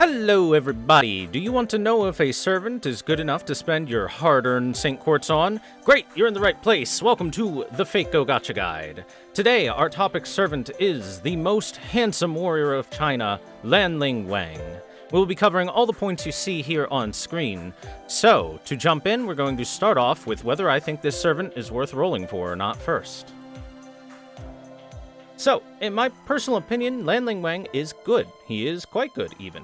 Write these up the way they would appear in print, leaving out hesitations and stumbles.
Hello everybody! Do you want to know if a servant is good enough to spend your hard-earned Saint Quartz on? Great, you're in the right place. Welcome to the FGO Gacha Guide. Today, our topic servant is the most handsome warrior of China, Lanling Wang. We'll be covering all the points you see here on screen. So, to jump in, we're going to start off with whether I think this servant is worth rolling for or not first. So, in my personal opinion, Lanling Wang is good. He is quite good, even.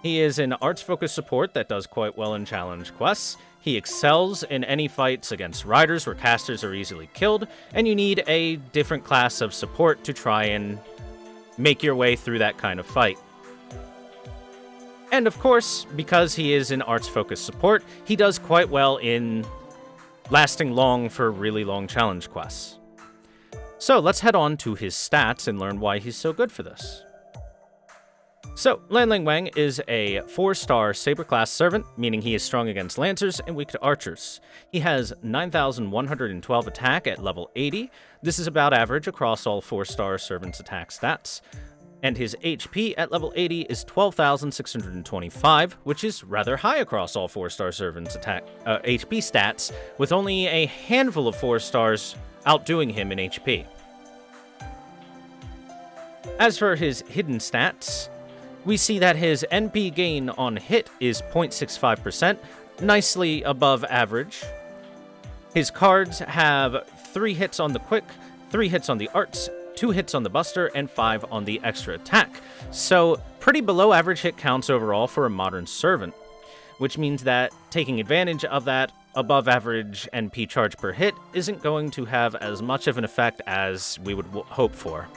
He is an arts-focused support that does quite well in challenge quests. He excels in any fights against riders where casters are easily killed, and you need a different class of support to try and make your way through that kind of fight. And of course, because he is an arts-focused support, he does quite well in lasting long for really long challenge quests. So let's head on to his stats and learn why he's so good for this. So, Lanling Wang is a 4-star Saber-class servant, meaning he is strong against Lancers and weak to Archers. He has 9,112 attack at level 80. This is about average across all 4-star servants' attack stats. And his HP at level 80 is 12,625, which is rather high across all 4-star servants' attack HP stats, with only a handful of 4-stars outdoing him in HP. As for his hidden stats, we see that his NP gain on hit is 0.65%, nicely above average. His cards have 3 hits on the quick, 3 hits on the arts, 2 hits on the buster, and 5 on the extra attack. So, pretty below average hit counts overall for a modern servant, which means that taking advantage of that above average NP charge per hit isn't going to have as much of an effect as we would hope for.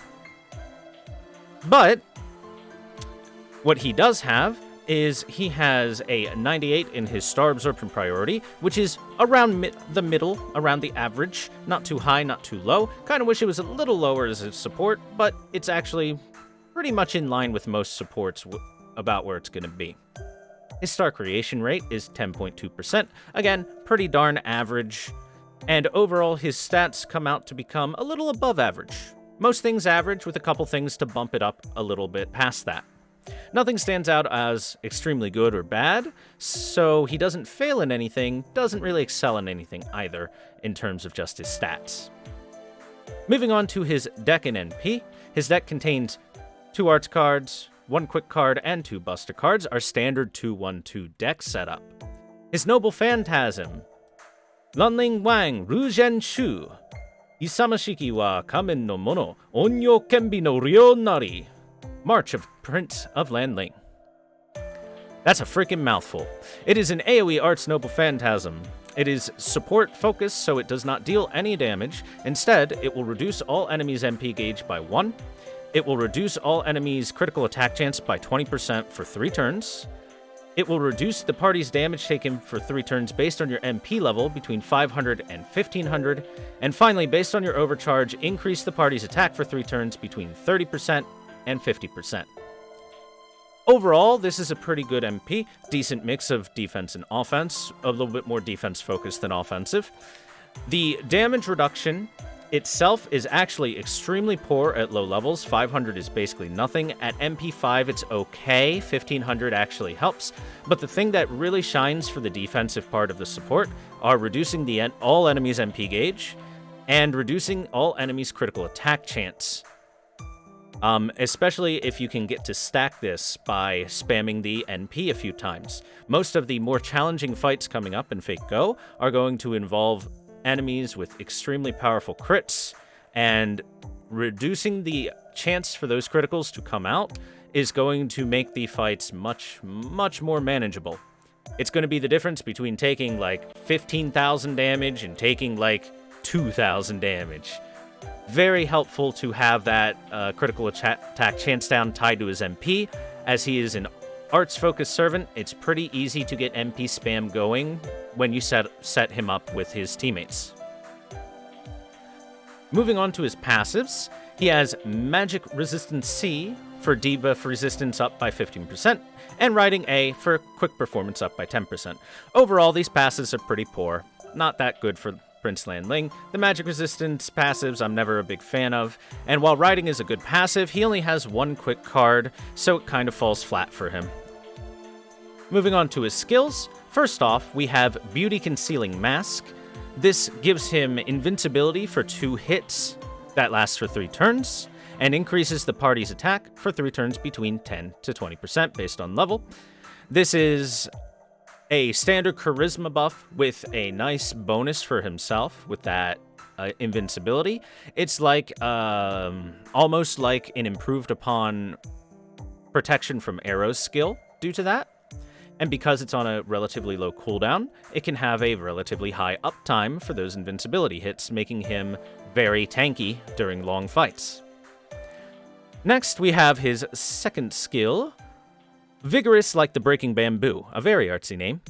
But what he does have is he has a 98 in his star absorption priority, which is around the middle, around the average. Not too high, not too low. Kind of wish it was a little lower as a support, but it's actually pretty much in line with most supports about where it's going to be. His star creation rate is 10.2%. Again, pretty darn average. And overall, his stats come out to become a little above average. Most things average, with a couple things to bump it up a little bit past that. Nothing stands out as extremely good or bad, so he doesn't fail in anything, doesn't really excel in anything either, in terms of just his stats. Moving on to his deck and NP, his deck contains 2 arts cards, 1 quick card, and 2 buster cards, our standard 2-1-2 deck setup. His noble phantasm, Lanling Wang Rujen Shu, Isamashiki wa kamen no mono, onyo kenbi no ryo nari. March of Prince of Lanling. That's a freaking mouthful. It is an AoE Arts Noble Phantasm. It is support focused, so it does not deal any damage. Instead, it will reduce all enemies' MP gauge by 1. It will reduce all enemies' critical attack chance by 20% for 3 turns. It will reduce the party's damage taken for 3 turns based on your MP level between 500 and 1500. And finally, based on your overcharge, increase the party's attack for 3 turns between 30% and 50%. Overall, this is a pretty good MP, decent mix of defense and offense, a little bit more defense focused than offensive. The damage reduction itself is actually extremely poor at low levels. 500 is basically nothing. At MP 5, it's okay. 1500 actually helps. But the thing that really shines for the defensive part of the support are reducing all enemies' MP gauge and reducing all enemies' critical attack chance. Especially if you can get to stack this by spamming the NP a few times. Most of the more challenging fights coming up in FGO are going to involve enemies with extremely powerful crits, and reducing the chance for those criticals to come out is going to make the fights much, much more manageable. It's going to be the difference between taking like 15,000 damage and taking like 2,000 damage. Very helpful to have that critical attack chance down tied to his MP. As he is an arts-focused servant, it's pretty easy to get MP spam going when you set him up with his teammates. Moving on to his passives, he has Magic Resistance C for debuff resistance up by 15%, and Riding A for quick performance up by 10%. Overall, these passives are pretty poor. Not that good for Prince Lanling. The magic resistance passives I'm never a big fan of, and while Riding is a good passive, he only has 1 quick card, so it kind of falls flat for him. Moving on to his skills, first off, we have Beauty Concealing Mask. This gives him invincibility for 2 hits that lasts for 3 turns, and increases the party's attack for 3 turns between 10 to 20% based on level. This is a standard charisma buff with a nice bonus for himself with that invincibility. It's like almost like an improved upon protection from arrows skill due to that. And because it's on a relatively low cooldown, it can have a relatively high uptime for those invincibility hits, making him very tanky during long fights. Next, we have his second skill, Vigorous Like the Breaking Bamboo, a very artsy name.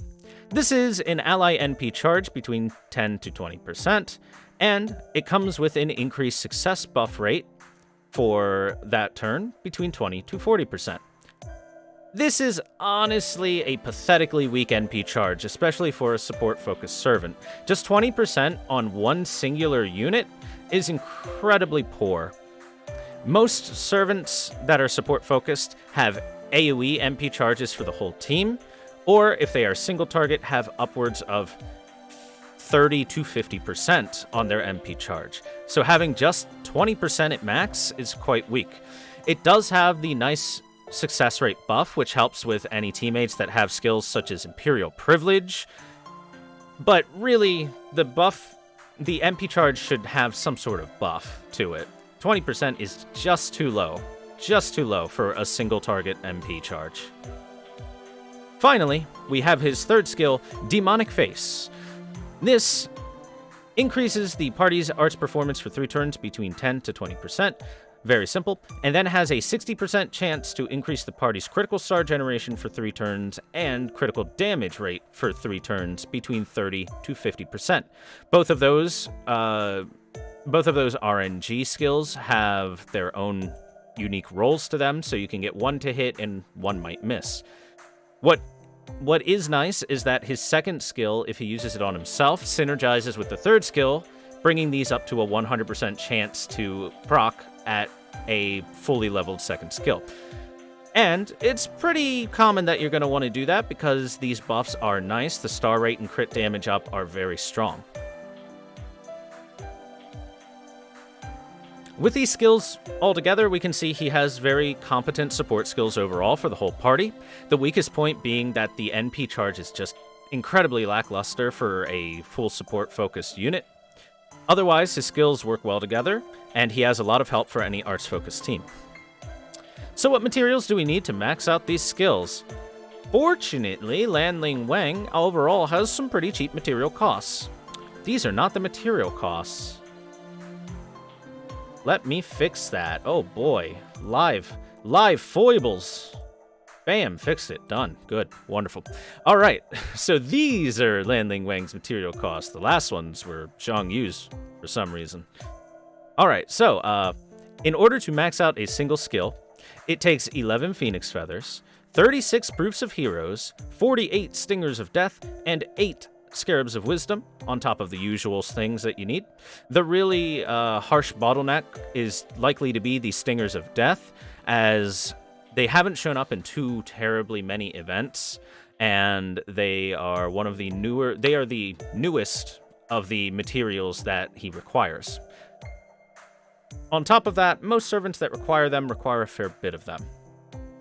This is an ally NP charge between 10 to 20%, and it comes with an increased success buff rate for that turn between 20 to 40%. This is honestly a pathetically weak NP charge, especially for a support-focused servant. Just 20% on one singular unit is incredibly poor. Most servants that are support-focused have AoE NP charges for the whole team, or if they are single target, have upwards of 30 to 50% on their NP charge. So having just 20% at max is quite weak. It does have the nice success rate buff, which helps with any teammates that have skills such as Imperial Privilege, but really, the NP charge should have some sort of buff to it. 20% is just too low for a single target MP charge. Finally, we have his third skill, Demonic Face. This increases the party's arts performance for 3 turns between 10 to 20%, very simple, and then has a 60% chance to increase the party's critical star generation for 3 turns and critical damage rate for 3 turns between 30 to 50%. Both of those RNG skills have their own unique rolls to them, so you can get one to hit and one might miss. What is nice is that his second skill, if he uses it on himself, synergizes with the third skill, bringing these up to a 100% chance to proc at a fully leveled second skill. And it's pretty common that you're going to want to do that because these buffs are nice. The star rate and crit damage up are very strong. With these skills all together, we can see he has very competent support skills overall for the whole party. The weakest point being that the NP charge is just incredibly lackluster for a full support-focused unit. Otherwise, his skills work well together, and he has a lot of help for any arts-focused team. So what materials do we need to max out these skills? Fortunately, Lanling WANG overall has some pretty cheap material costs. These are not the material costs. Let me fix that. Oh boy. Live foibles. Bam, fixed it. Done. Good. Wonderful. All right. So these are Lanling WANG's material costs. The last ones were Zhang Yu's for some reason. All right. So, in order to max out a single skill, it takes 11 Phoenix Feathers, 36 Proofs of Heroes, 48 Stingers of Death, and 8 Scarabs of Wisdom, on top of the usual things that you need. The really harsh bottleneck is likely to be the Stingers of Death, as they haven't shown up in too terribly many events, and they are the newest of the materials that he requires. On top of that, most servants that require them require a fair bit of them.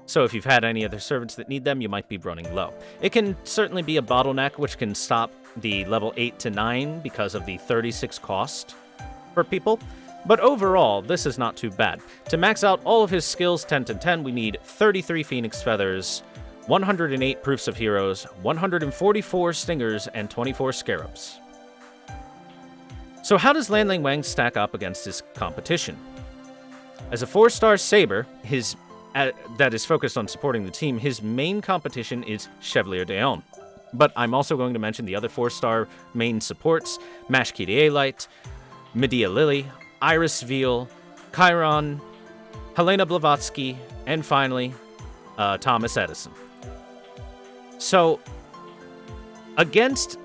So if you've had any other servants that need them, you might be running low. It can certainly be a bottleneck, which can stop the level 8 to 9 because of the 36 cost for people. But overall, this is not too bad. To max out all of his skills 10 to 10, we need 33 Phoenix Feathers, 108 Proofs of Heroes, 144 Stingers, and 24 Scarabs. So how does Lanling WANG stack up against his competition? As a 4-star Saber, that is focused on supporting the team, his main competition is Chevalier d'Eon. But I'm also going to mention the other 4-star main supports, Mash Light, Medea Lily, Iris Veal, Chiron, Helena Blavatsky, and finally, Thomas Edison. So, against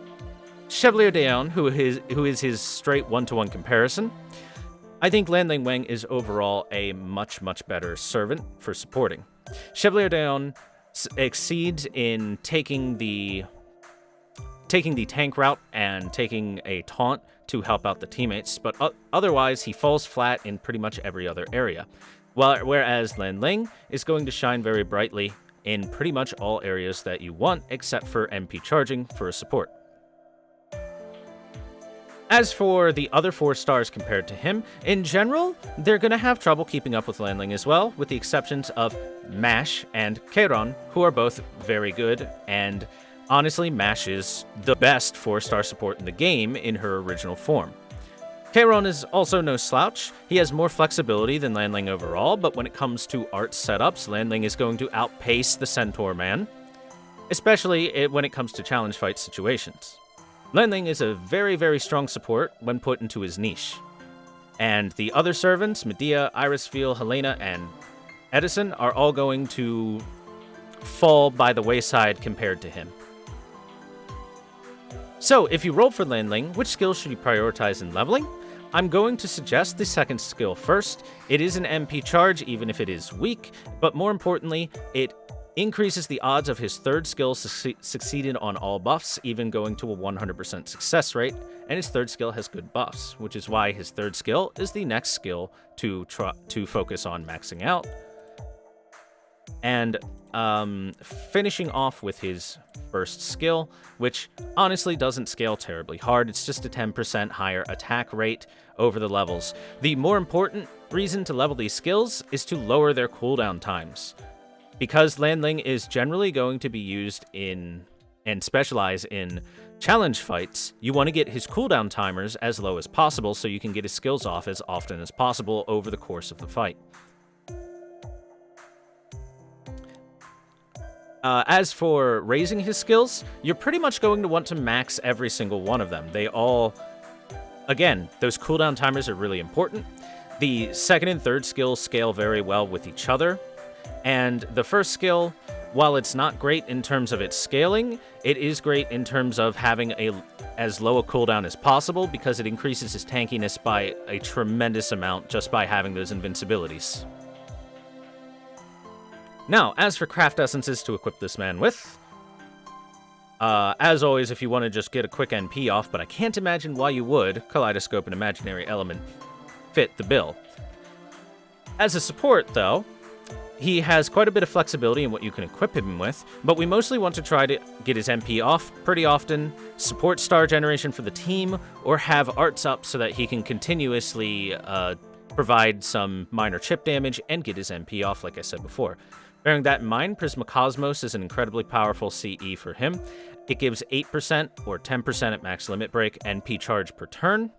Chevalier d'Eon, who is his straight 1-to-1 comparison, I think Lanling WANG is overall a much, much better servant for supporting. Chevalier d'Eon exceeds in taking the tank route and taking a taunt to help out the teammates, but otherwise he falls flat in pretty much every other area. Whereas Lanling is going to shine very brightly in pretty much all areas that you want, except for MP charging for a support. As for the other 4 stars compared to him, in general, they're going to have trouble keeping up with Lanling as well, with the exceptions of Mash and Keiron, who are both very good, and honestly, Mash is the best 4-star support in the game in her original form. Keiron is also no slouch. He has more flexibility than Lanling overall, but when it comes to art setups, Lanling is going to outpace the Centaur Man, especially when it comes to challenge fight situations. Lanling is a very, very strong support when put into his niche. And the other servants, Medea, Irisfeel, Helena, and Edison, are all going to fall by the wayside compared to him. So, if you roll for Lanling, which skill should you prioritize in leveling? I'm going to suggest the second skill first. It is an MP charge, even if it is weak, but more importantly, it increases the odds of his 3rd skill succeeded on all buffs, even going to a 100% success rate, and his 3rd skill has good buffs, which is why his 3rd skill is the next skill to focus on maxing out. And finishing off with his 1st skill, which honestly doesn't scale terribly hard. It's just a 10% higher attack rate over the levels. The more important reason to level these skills is to lower their cooldown times. Because Lanling is generally going to be used in and specialize in challenge fights, you want to get his cooldown timers as low as possible so you can get his skills off as often as possible over the course of the fight. As for raising his skills, you're pretty much going to want to max every single one of them. They all, again, those cooldown timers are really important. The 2nd and 3rd skills scale very well with each other. And the 1st skill, while it's not great in terms of its scaling, it is great in terms of having as low a cooldown as possible because it increases his tankiness by a tremendous amount just by having those invincibilities. Now, as for craft essences to equip this man with, as always, if you want to just get a quick NP off, but I can't imagine why you would, Kaleidoscope and Imaginary Element fit the bill. As a support, though, he has quite a bit of flexibility in what you can equip him with, but we mostly want to try to get his MP off pretty often, support star generation for the team, or have arts up so that he can continuously provide some minor chip damage and get his MP off, like I said before. Bearing that in mind, Prismacosmos is an incredibly powerful CE for him. It gives 8% or 10% at max limit break NP charge per turn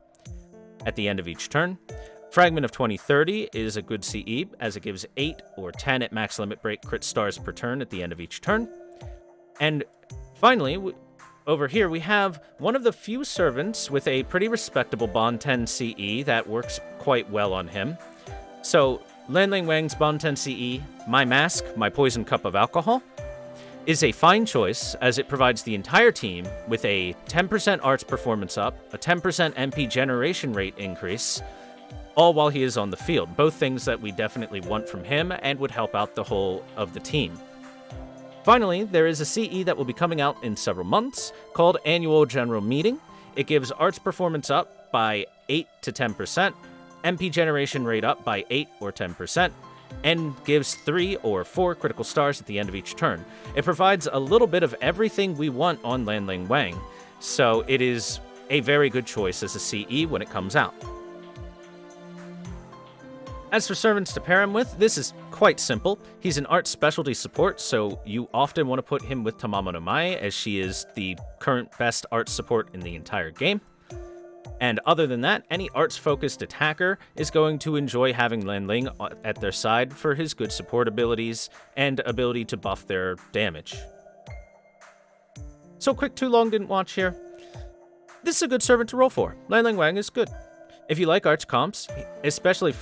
at the end of each turn. Fragment of 2030 is a good CE, as it gives 8 or 10 at max limit break crit stars per turn at the end of each turn. And finally, over here we have one of the few servants with a pretty respectable Bond 10 CE that works quite well on him. So, Lanling Wang's Bond 10 CE, My Mask, My Poison Cup of Alcohol, is a fine choice as it provides the entire team with a 10% arts performance up, a 10% MP generation rate increase, all while he is on the field. Both things that we definitely want from him and would help out the whole of the team. Finally, there is a CE that will be coming out in several months called Annual General Meeting. It gives arts performance up by 8 to 10%, MP generation rate up by 8 or 10%, and gives 3 or 4 critical stars at the end of each turn. It provides a little bit of everything we want on Lanling Wang, so it is a very good choice as a CE when it comes out. As for servants to pair him with, this is quite simple. He's an art specialty support, so you often want to put him with Tamamo no Mae, as she is the current best art support in the entire game. And other than that, any arts-focused attacker is going to enjoy having Lanling at their side for his good support abilities and ability to buff their damage. So quick too long didn't watch here. This is a good servant to roll for. Lanling Wang is good. If you like arts comps, especially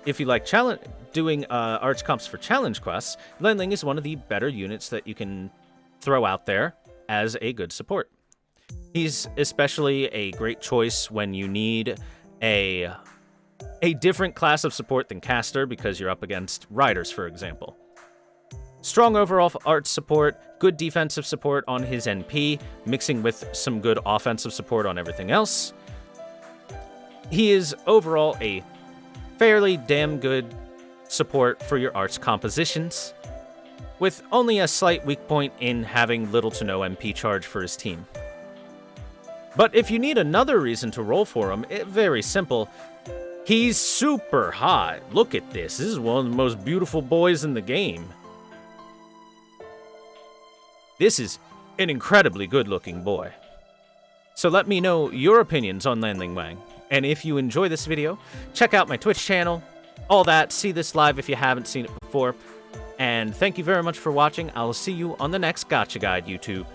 if you like doing arts comps for challenge quests, Lanling is one of the better units that you can throw out there as a good support. He's especially a great choice when you need a different class of support than caster because you're up against riders, for example. Strong overall art support, good defensive support on his NP, mixing with some good offensive support on everything else. He is overall a fairly damn good support for your arts compositions, with only a slight weak point in having little to no MP charge for his team. But if you need another reason to roll for him, very simple. He's super hot. Look at this. This is one of the most beautiful boys in the game. This is an incredibly good-looking boy. So let me know your opinions on Lanling Wang. And if you enjoy this video, check out my Twitch channel, all that, see this live if you haven't seen it before. And thank you very much for watching. I'll see you on the next Gacha Guide, YouTube.